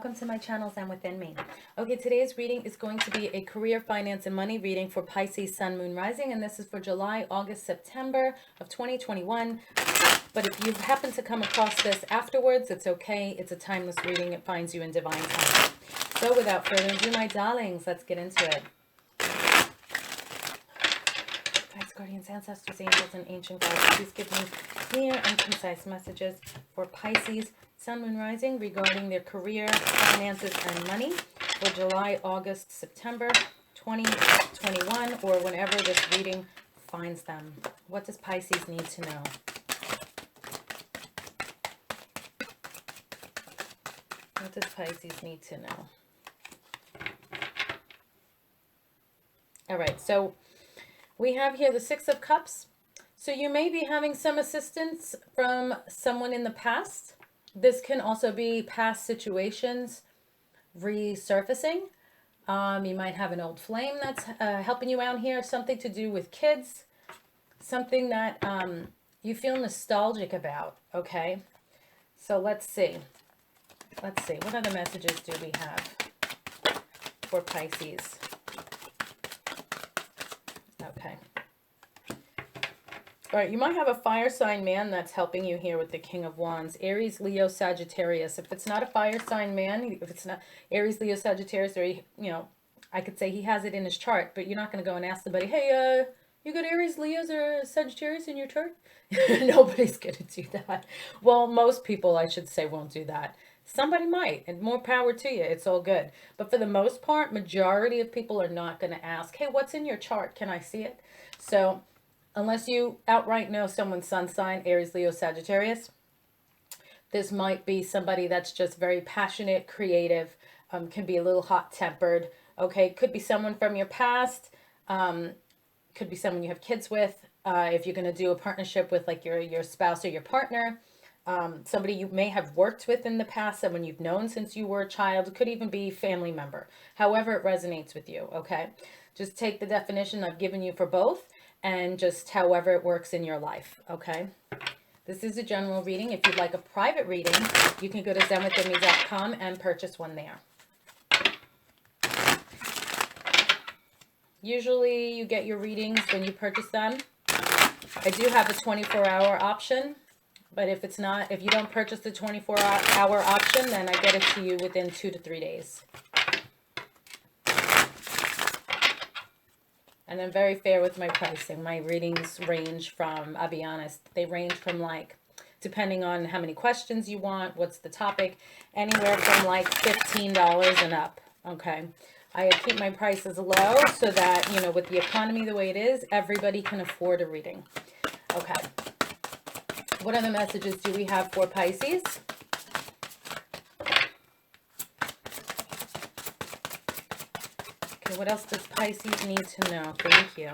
welcome to my channels and within me. Okay, today's reading is going to be a career, finance, and money reading for Pisces, Sun, Moon, Rising, and this is for July, August, September of 2021. But if you happen to come across this afterwards, it's okay. It's a timeless reading. It finds you in divine time. So without further ado, my darlings, let's get into it. Guides, guardians, ancestors, angels, and ancient gods, please give me clear and concise messages for Pisces, Sun, Moon, Rising regarding their career, finances, and money for July, August, September 2021, or whenever this reading finds them. What does Pisces need to know? What does Pisces need to know? All right, so we have here the Six of Cups. So you may be having some assistance from someone in the past. This can also be past situations resurfacing. You might have an old flame that's helping you out here. Something to do with kids. Something that you feel nostalgic about. Okay. So let's see. Let's see. What other messages do we have for Pisces? Okay. All right, you might have a fire sign man that's helping you here with the King of Wands. Aries, Leo, Sagittarius. If it's not a fire sign man, if it's not Aries, Leo, Sagittarius, or, you know, I could say he has it in his chart, but you're not going to go and ask somebody, hey, you got Aries, Leos, or Sagittarius in your chart? Nobody's going to do that. Well, most people, I should say, won't do that. Somebody might, and more power to you. It's all good. But for the most part, majority of people are not going to ask, hey, what's in your chart? Can I see it? So unless you outright know someone's sun sign, Aries, Leo, Sagittarius, this might be somebody that's just very passionate, creative, can be a little hot-tempered. Okay, could be someone from your past, could be someone you have kids with. If you're going to do a partnership with like your spouse or your partner, somebody you may have worked with in the past, someone you've known since you were a child. It could even be a family member. However it resonates with you, okay? Just take the definition I've given you for both and just however it works in your life, okay? This is a general reading. If you'd like a private reading, you can go to zenwithme.com and purchase one there. Usually you get your readings when you purchase them. I do have a 24-hour option, but if it's not, if you don't purchase the 24-hour option, then I get it to you within 2 to 3 days. And I'm very fair with my pricing. My readings range from, I'll be honest, they range from like, depending on how many questions you want, what's the topic, anywhere from like $15 and up, okay? I keep my prices low so that, you know, with the economy the way it is, everybody can afford a reading. Okay. What other messages do we have for Pisces? What else does Pisces need to know? Thank you.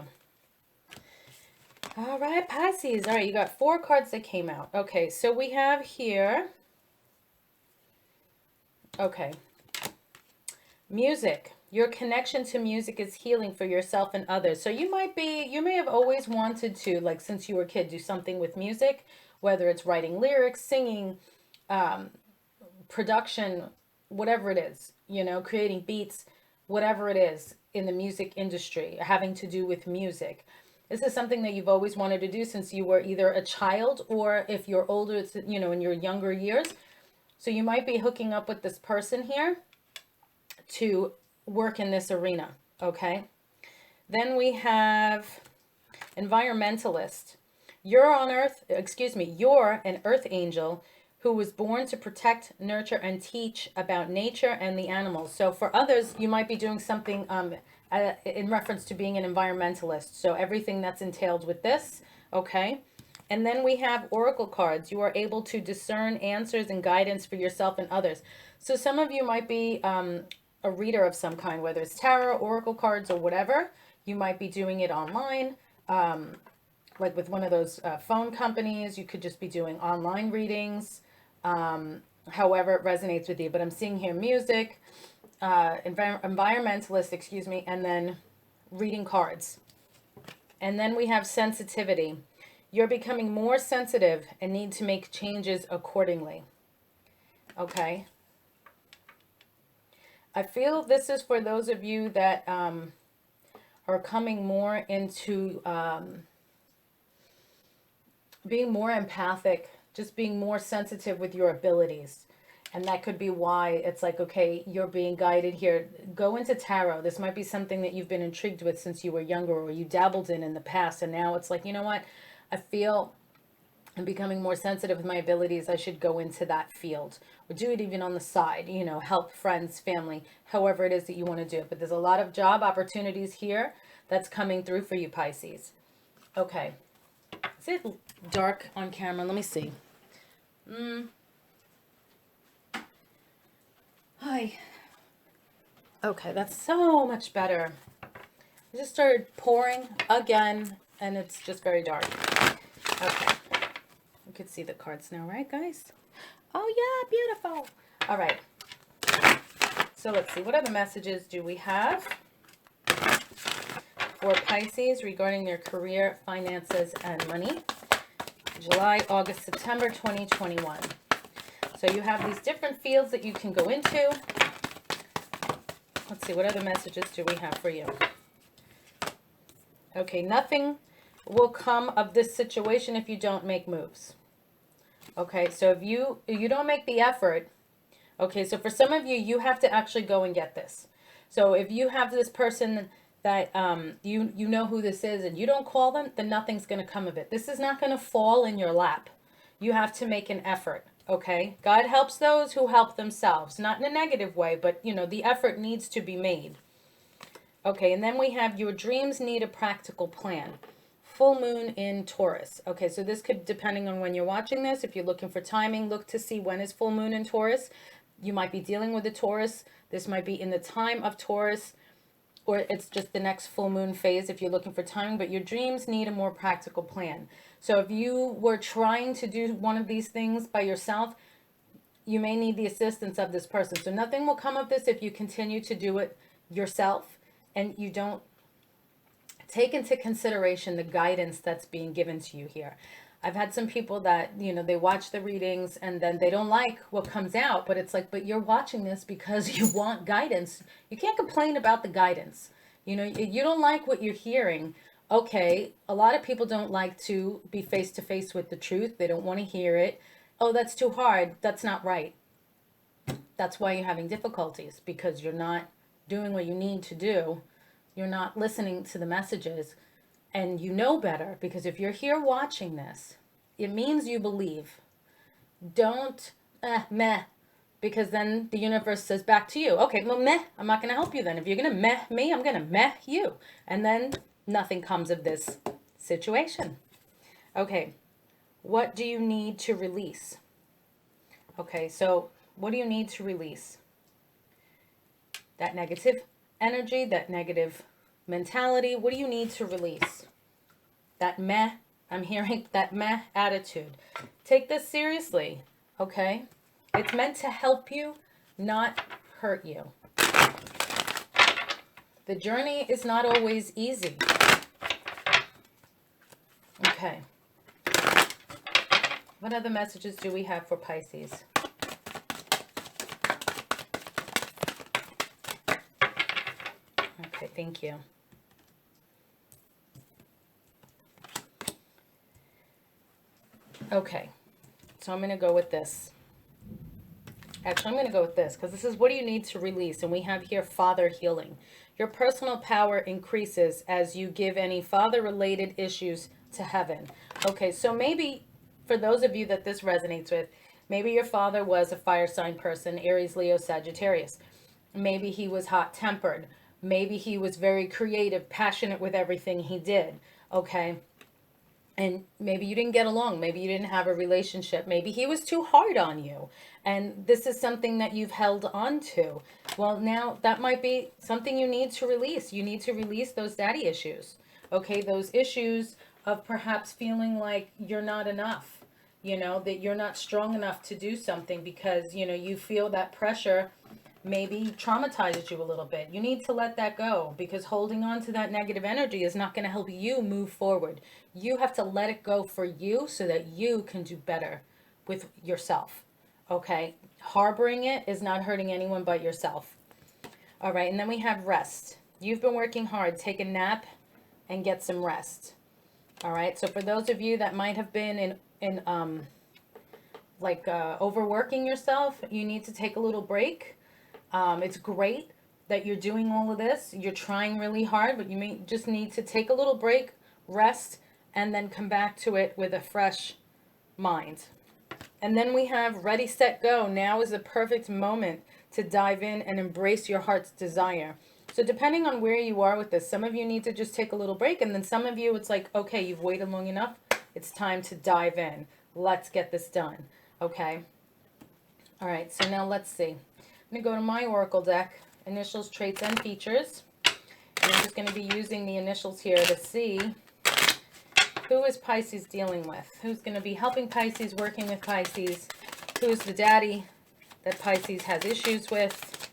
All right, Pisces. All right, you got 4 cards that came out. Okay, so we have here, okay, music. Your connection to music is healing for yourself and others. So you may have always wanted to, like since you were a kid, do something with music, whether it's writing lyrics, singing, production, whatever it is, you know, creating beats, whatever it is in the music industry, having to do with music. This is something that you've always wanted to do since you were either a child or if you're older, it's, you know, in your younger years. So you might be hooking up with this person here to work in this arena, okay? Then we have environmentalist. You're an earth angel who was born to protect, nurture, and teach about nature and the animals. So for others, you might be doing something in reference to being an environmentalist. So everything that's entailed with this, okay? And then we have oracle cards. You are able to discern answers and guidance for yourself and others. So some of you might be a reader of some kind, whether it's tarot, oracle cards, or whatever. You might be doing it online, like with one of those phone companies. You could just be doing online readings. However it resonates with you, but I'm seeing here music, environmentalist, excuse me, and then reading cards. And then we have sensitivity. You're becoming more sensitive and need to make changes accordingly. Okay. I feel this is for those of you that are coming more into being more empathic, just being more sensitive with your abilities. And that could be why it's like, okay, you're being guided here. Go into tarot. This might be something that you've been intrigued with since you were younger, or you dabbled in the past. And now it's like, you know what? I feel I'm becoming more sensitive with my abilities. I should go into that field, or do it even on the side, you know, help friends, family, however it is that you want to do it. But there's a lot of job opportunities here that's coming through for you, Pisces. Okay. Is it dark on camera? Let me see. Hi. Okay, that's so much better. I just started pouring again, and it's just very dark. Okay. You can see the cards now, right, guys? Oh, yeah, beautiful. All right. So let's see. What other messages do we have for Pisces regarding their career, finances, and money? July, August, September 2021. So you have these different fields that you can go into. Let's see, what other messages do we have for you? Okay, nothing will come of this situation if you don't make moves. Okay, so if you don't make the effort, okay, so for some of you, you have to actually go and get this. So if you have this person that you know who this is and you don't call them, then nothing's going to come of it. This is not going to fall in your lap. You have to make an effort. Okay, God helps those who help themselves, not in a negative way, but you know, the effort needs to be made. Okay, and then we have your dreams need a practical plan. Full moon in Taurus. Okay, so this could, depending on when you're watching this, if you're looking for timing, look to see when is full moon in Taurus. You might be dealing with a Taurus. This might be in the time of Taurus, or it's just the next full moon phase if you're looking for timing, but your dreams need a more practical plan. So if you were trying to do one of these things by yourself, you may need the assistance of this person. So nothing will come of this if you continue to do it yourself and you don't take into consideration the guidance that's being given to you here. I've had some people that, you know, they watch the readings and then they don't like what comes out, but it's like, but you're watching this because you want guidance. You can't complain about the guidance. You know, you don't like what you're hearing. Okay, a lot of people don't like to be face to face with the truth. They don't want to hear it. Oh, that's too hard. That's not right. That's why you're having difficulties, because you're not doing what you need to do. You're not listening to the messages, and you know better, because if you're here watching this, it means you believe. Don't meh, because then the universe says back to you, okay, well, meh, I'm not going to help you then. If you're going to meh me, I'm going to meh you. And then nothing comes of this situation. Okay, what do you need to release? Okay, so what do you need to release? That negative energy, that negative mentality. What do you need to release? That meh, I'm hearing that meh attitude. Take this seriously, okay? It's meant to help you, not hurt you. The journey is not always easy. Okay. What other messages do we have for Pisces? Okay, thank you. Okay, so I'm going to go with this. Actually, I'm going to go with this because this is what do you need to release. And we have here father healing. Your personal power increases as you give any father-related issues to heaven. Okay, so maybe for those of you that this resonates with, maybe your father was a fire sign person, Aries, Leo, Sagittarius. Maybe he was hot-tempered. Maybe he was very creative, passionate with everything he did. Okay. And maybe you didn't get along. Maybe you didn't have a relationship. Maybe he was too hard on you. And this is something that you've held on to. Well, now that might be something you need to release. You need to release those daddy issues. Okay, those issues of perhaps feeling like you're not enough. You know, that you're not strong enough to do something because, you know, you feel that pressure maybe traumatizes you a little bit. You need to let that go because holding on to that negative energy is not going to help you move forward. You have to let it go for you so that you can do better with yourself. Okay? Harboring it is not hurting anyone but yourself. All right, and then we have rest. You've been working hard. Take a nap and get some rest. All right, so for those of you that might have been overworking yourself, you need to take a little break. It's great that you're doing all of this. You're trying really hard, but you may just need to take a little break, rest, and then come back to it with a fresh mind. And then we have ready, set, go. Now is the perfect moment to dive in and embrace your heart's desire. So depending on where you are with this, some of you need to just take a little break, and then some of you, it's like, okay, you've waited long enough. It's time to dive in. Let's get this done. Okay. All right. So now let's see. I'm going to go to my Oracle deck, initials, traits, and features. And I'm just going to be using the initials here to see who is Pisces dealing with. Who's going to be helping Pisces, working with Pisces. Who's the daddy that Pisces has issues with.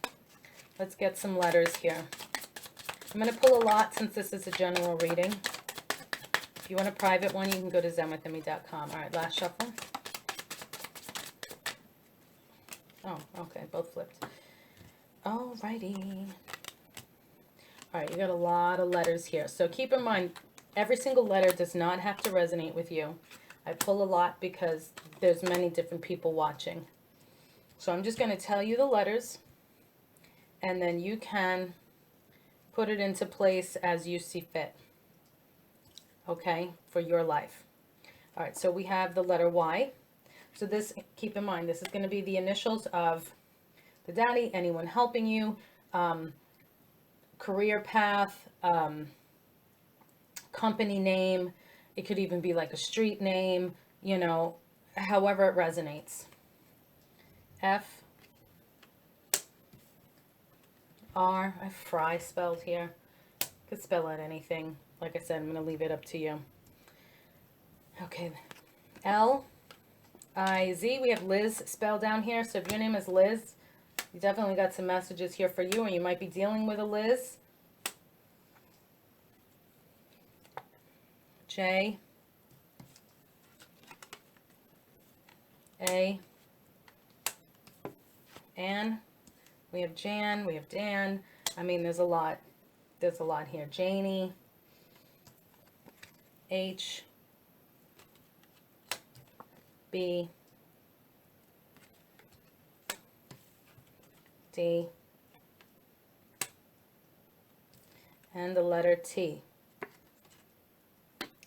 Let's get some letters here. I'm going to pull a lot since this is a general reading. If you want a private one, you can go to zenwithme.com. All right, last shuffle. Oh, okay, both flipped. Alrighty. All right, you got a lot of letters here. So keep in mind, every single letter does not have to resonate with you. I pull a lot because there's many different people watching. So I'm just going to tell you the letters, and then you can put it into place as you see fit. Okay, for your life. All right, so we have the letter Y. So this, keep in mind, this is going to be the initials of the daddy, anyone helping you, career path, company name. It could even be like a street name, you know, however it resonates. F, R, I have fry spelled here. Could spell out anything. Like I said, I'm going to leave it up to you. Okay. L, I, Z. We have Liz spelled down here. So if your name is Liz, you definitely got some messages here for you, or you might be dealing with a Liz. J, A, Ann. We have Jan. We have Dan. I mean, there's a lot. There's a lot here. Janie. H, B, D, and the letter T.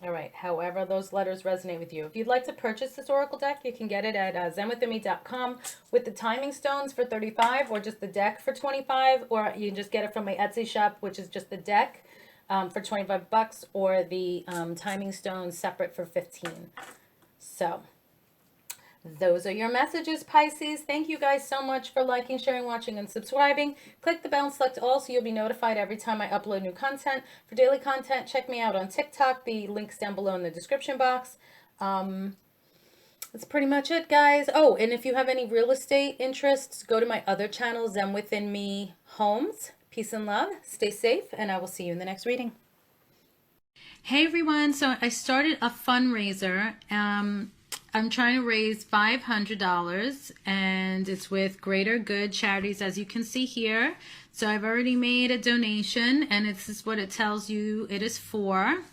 All right, however those letters resonate with you. If you'd like to purchase this Oracle deck, you can get it at zenwithme.com with the timing stones for $35, or just the deck for $25, or you can just get it from my Etsy shop, which is just the deck for $25, or the timing stones separate for $15. So those are your messages, Pisces. Thank you guys so much for liking, sharing, watching, and subscribing. Click the bell and select all so you'll be notified every time I upload new content. For daily content, check me out on TikTok. The link's down below in the description box. That's pretty much it, guys. Oh, and if you have any real estate interests, go to my other channel, Zen Within Me Homes. Peace and love. Stay safe, and I will see you in the next reading. Hey, everyone. So I started a fundraiser. I'm trying to raise $500, and it's with Greater Good Charities, as you can see here. So I've already made a donation, and this is what it tells you it is for.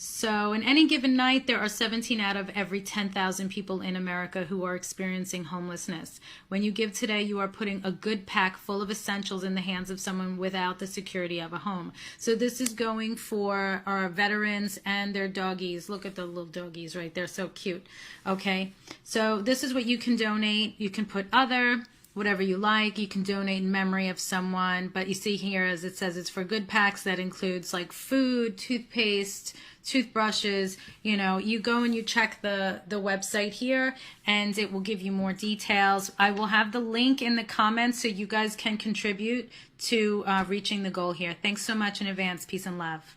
So in any given night, there are 17 out of every 10,000 people in America who are experiencing homelessness. When you give today, you are putting a good pack full of essentials in the hands of someone without the security of a home. So this is going for our veterans and their doggies. Look at the little doggies right there, so cute. Okay, so this is what you can donate. You can put other, whatever you like. You can donate in memory of someone, but you see here, as it says, it's for good packs. That includes like food, toothpaste, toothbrushes. You know, you go and you check the website here, and it will give you more details. I will have the link in the comments so you guys can contribute to reaching the goal here. Thanks so much in advance. Peace and love.